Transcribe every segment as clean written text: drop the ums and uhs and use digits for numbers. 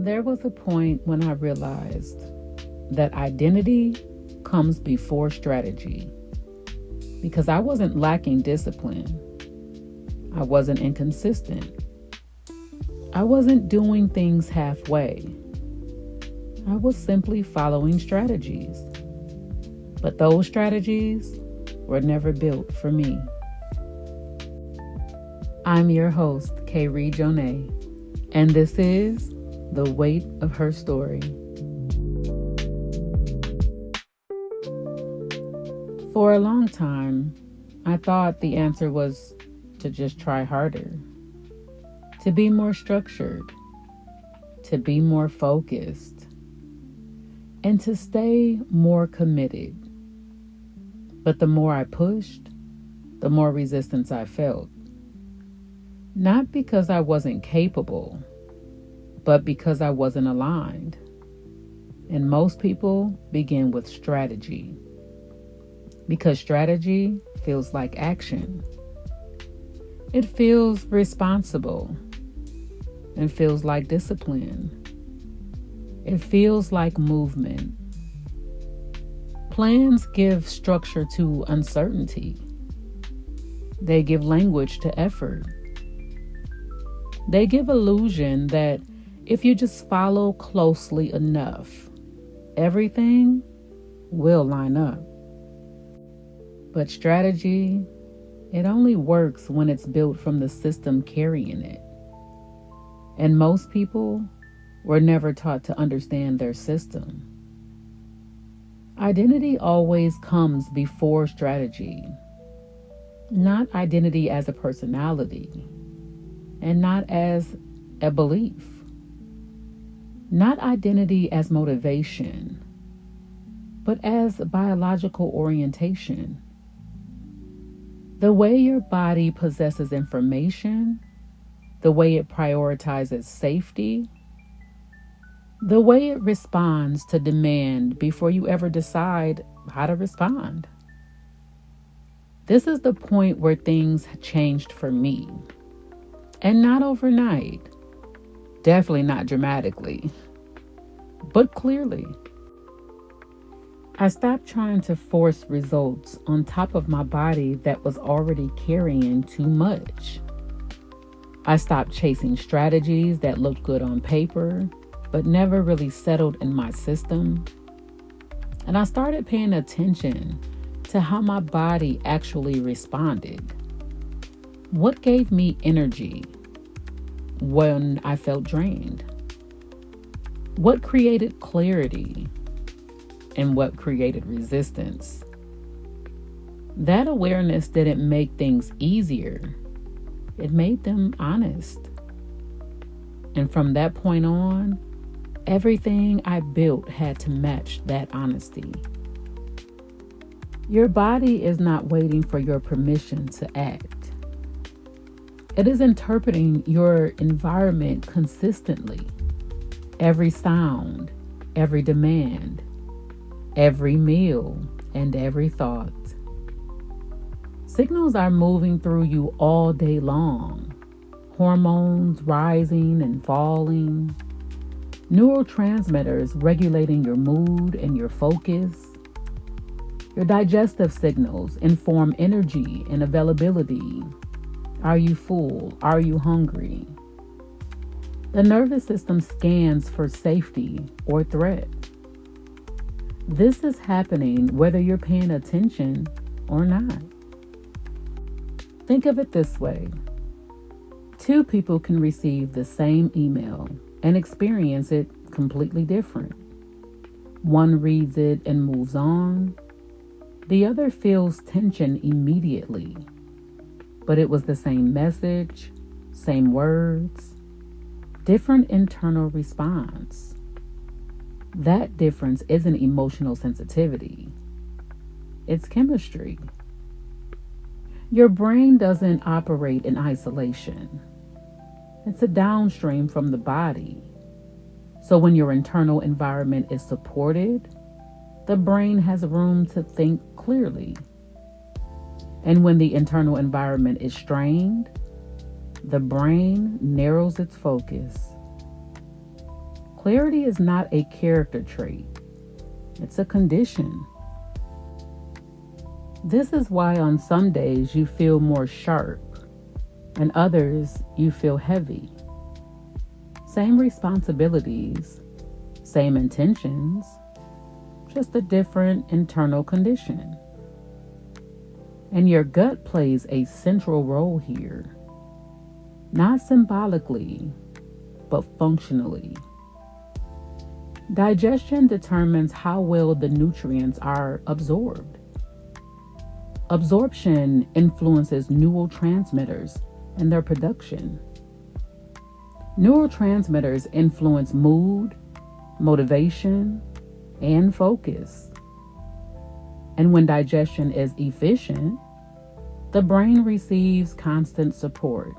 There was a point when I realized that identity comes before strategy because I wasn't lacking discipline. I wasn't inconsistent. I wasn't doing things halfway. I was simply following strategies. But those strategies were never built for me. I'm your host, Kayree Jonae, and this is The Weight of Her Story. For a long time, I thought the answer was to just try harder, to be more structured, to be more focused, and to stay more committed. But the more I pushed, the more resistance I felt. Not because I wasn't capable, but because I wasn't aligned. And most people begin with strategy. Because strategy feels like action. It feels responsible. It feels like discipline. It feels like movement. Plans give structure to uncertainty. They give language to effort. They give illusion that if you just follow closely enough, everything will line up. But strategy, it only works when it's built from the system carrying it. And most people were never taught to understand their system. Identity always comes before strategy. Not identity as a personality, and not as a belief. Not identity as motivation, but as biological orientation. The way your body possesses information, the way it prioritizes safety, the way it responds to demand before you ever decide how to respond. This is the point where things changed for me. And not overnight. Definitely not dramatically. But clearly. I stopped trying to force results on top of my body that was already carrying too much. I stopped chasing strategies that looked good on paper, but never really settled in my system. And I started paying attention to how my body actually responded. What gave me energy when I felt drained? What created clarity? And what created resistance? That awareness didn't make things easier. It made them honest. And from that point on, everything I built had to match that honesty. Your body is not waiting for your permission to act. It is interpreting your environment consistently. Every sound, every demand, every meal, and every thought. Signals are moving through you all day long. Hormones rising and falling. Neurotransmitters regulating your mood and your focus. Your digestive signals inform energy and availability. Are you full? Are you hungry? The nervous system scans for safety or threat. This is happening whether you're paying attention or not. Think of it this way. Two people can receive the same email and experience it completely different. One reads it and moves on. The other feels tension immediately. But it was the same message, same words, different internal response. That difference isn't emotional sensitivity. It's chemistry. Your brain doesn't operate in isolation. It's a downstream from the body. So when your internal environment is supported, the brain has room to think clearly. And when the internal environment is strained, the brain narrows its focus. Clarity is not a character trait, it's a condition. This is why on some days you feel more sharp and others you feel heavy. Same responsibilities, same intentions, just a different internal condition. And your gut plays a central role here, not symbolically, but functionally. Digestion determines how well the nutrients are absorbed. Absorption influences neurotransmitters and their production. Neurotransmitters influence mood, motivation, and focus. And when digestion is efficient, the brain receives constant support.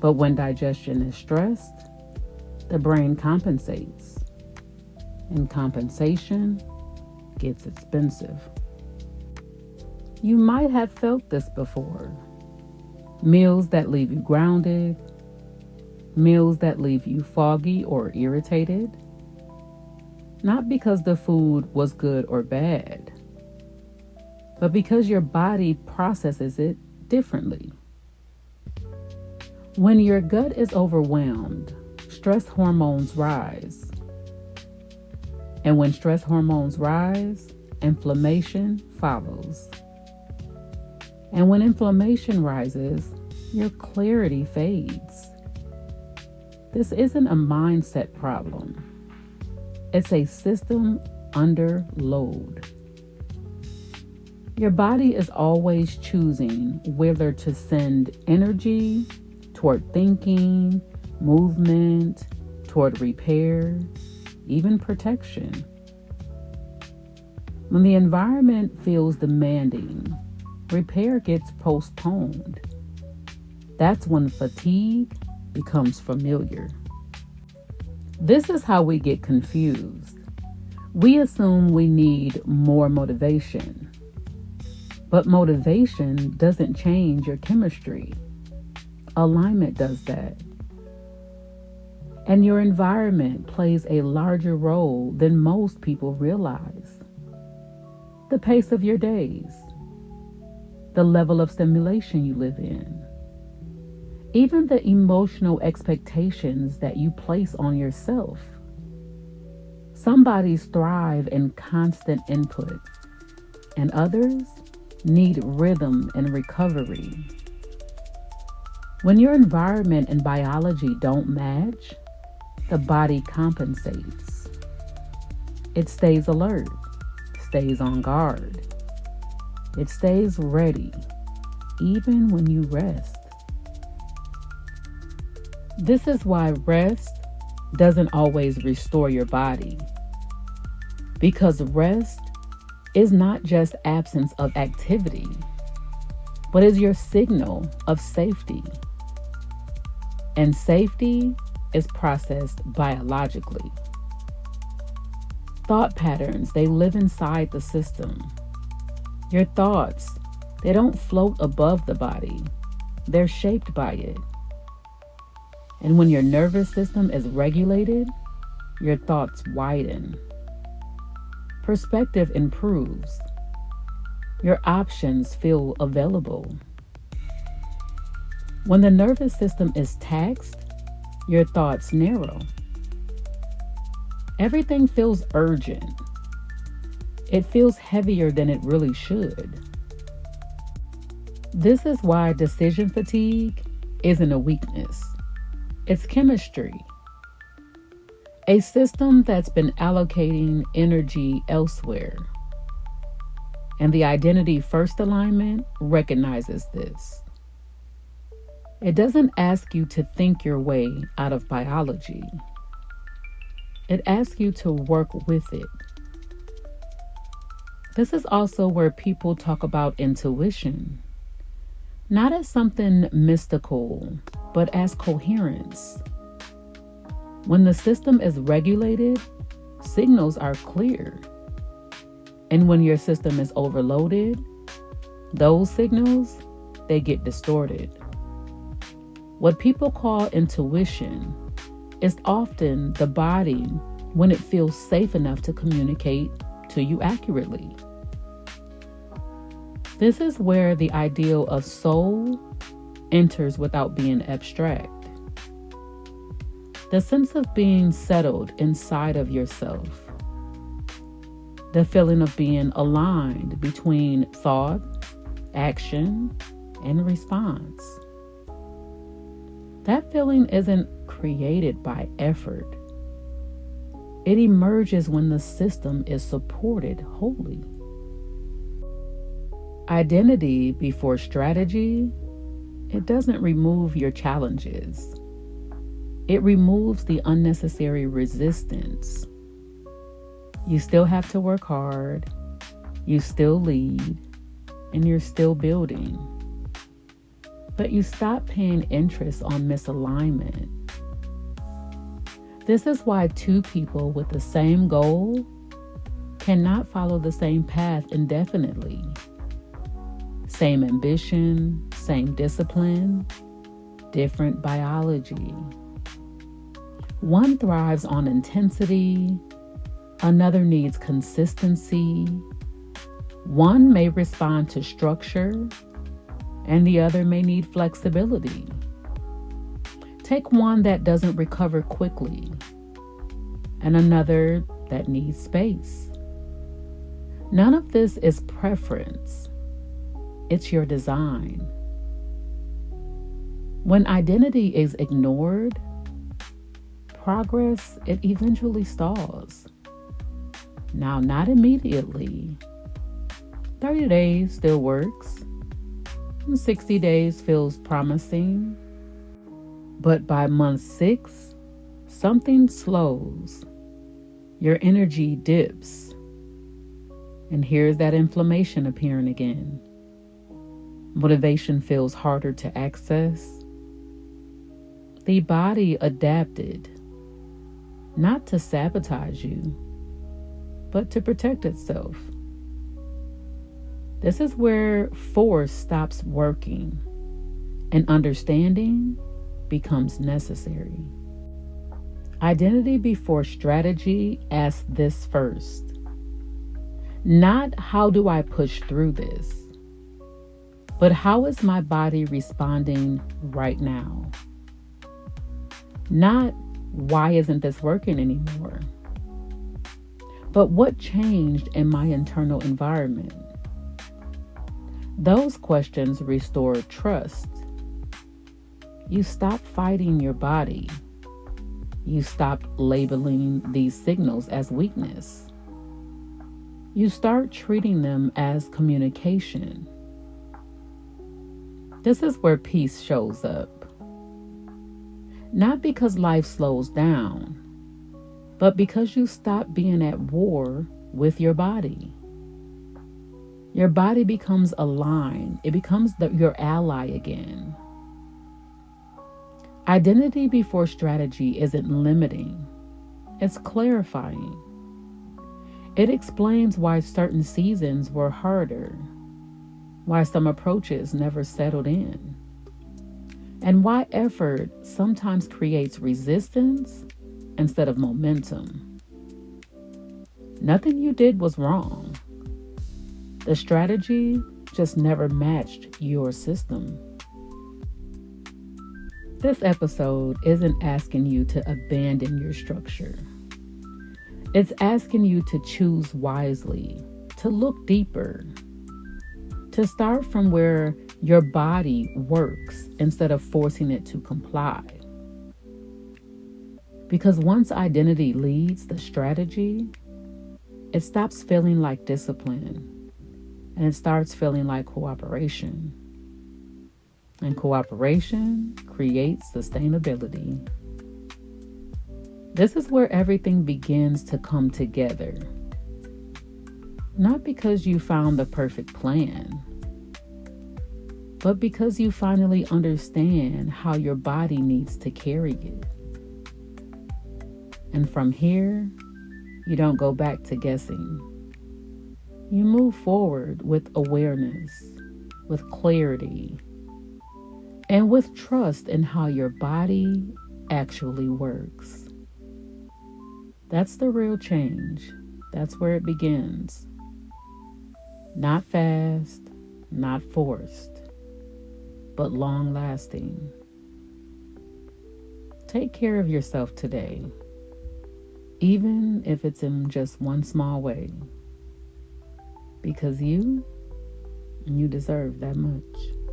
But when digestion is stressed, the brain compensates. And compensation gets expensive. You might have felt this before. Meals that leave you grounded, meals that leave you foggy or irritated. Not because the food was good or bad, but because your body processes it differently. When your gut is overwhelmed, stress hormones rise. And when stress hormones rise, inflammation follows. And when inflammation rises, your clarity fades. This isn't a mindset problem. It's a system under load. Your body is always choosing whether to send energy toward thinking, movement, toward repair, even protection. When the environment feels demanding, repair gets postponed. That's when fatigue becomes familiar. This is how we get confused. We assume we need more motivation. But motivation doesn't change your chemistry. Alignment does that. And your environment plays a larger role than most people realize. The pace of your days, the level of stimulation you live in, even the emotional expectations that you place on yourself. Some bodies thrive in constant input, and others need rhythm and recovery. When your environment and biology don't match, the body compensates. It stays alert, stays on guard. It stays ready, even when you rest. This is why rest doesn't always restore your body. Because rest is not just absence of activity, but is your signal of safety. And safety is processed biologically. Thought patterns, they live inside the system. Your thoughts, they don't float above the body. They're shaped by it. And when your nervous system is regulated, your thoughts widen. Perspective improves. Your options feel available. When the nervous system is taxed, your thoughts narrow. Everything feels urgent. It feels heavier than it really should. This is why decision fatigue isn't a weakness. It's chemistry. A system that's been allocating energy elsewhere. And the identity first alignment recognizes this. It doesn't ask you to think your way out of biology. It asks you to work with it. This is also where people talk about intuition, not as something mystical, but as coherence. When the system is regulated, signals are clear. And when your system is overloaded, those signals, they get distorted. What people call intuition It's often the body when it feels safe enough to communicate to you accurately. This is where the ideal of soul enters without being abstract. The sense of being settled inside of yourself. The feeling of being aligned between thought, action, and response. That feeling isn't created by effort. It emerges when the system is supported wholly. Identity before strategy, it doesn't remove your challenges. It removes the unnecessary resistance. You still have to work hard, you still lead, and you're still building. But you stop paying interest on misalignment. This is why two people with the same goal cannot follow the same path indefinitely. Same ambition, same discipline, different biology. One thrives on intensity, another needs consistency. One may respond to structure, and the other may need flexibility. Take one that doesn't recover quickly, and another that needs space. None of this is preference. It's your design. When identity is ignored, progress, it eventually stalls. Now, not immediately. 30 days still works. 60 days feels promising. But by month 6, something slows. Your energy dips. And here's that inflammation appearing again. Motivation feels harder to access. The body adapted, not to sabotage you, but to protect itself. This is where force stops working and understanding becomes necessary. Identity before strategy asks this first. Not how do I push through this, but how is my body responding right now? Not why isn't this working anymore, but what changed in my internal environment? Those questions restore trust. You stop fighting your body. You stop labeling these signals as weakness. You start treating them as communication. This is where peace shows up. Not because life slows down, but because you stop being at war with your body. Your body becomes aligned. It becomes your ally again. Identity before strategy isn't limiting. It's clarifying. It explains why certain seasons were harder, why some approaches never settled in, and why effort sometimes creates resistance instead of momentum. Nothing you did was wrong. The strategy just never matched your system. This episode isn't asking you to abandon your structure. It's asking you to choose wisely, to look deeper, to start from where your body works instead of forcing it to comply. Because once identity leads the strategy, it stops feeling like discipline and it starts feeling like cooperation. And cooperation creates sustainability. This is where everything begins to come together. Not because you found the perfect plan, but because you finally understand how your body needs to carry it. And from here, you don't go back to guessing. You move forward with awareness, with clarity, and with trust in how your body actually works. That's the real change. That's where it begins. Not fast, not forced, but long lasting. Take care of yourself today, even if it's in just one small way, because you deserve that much.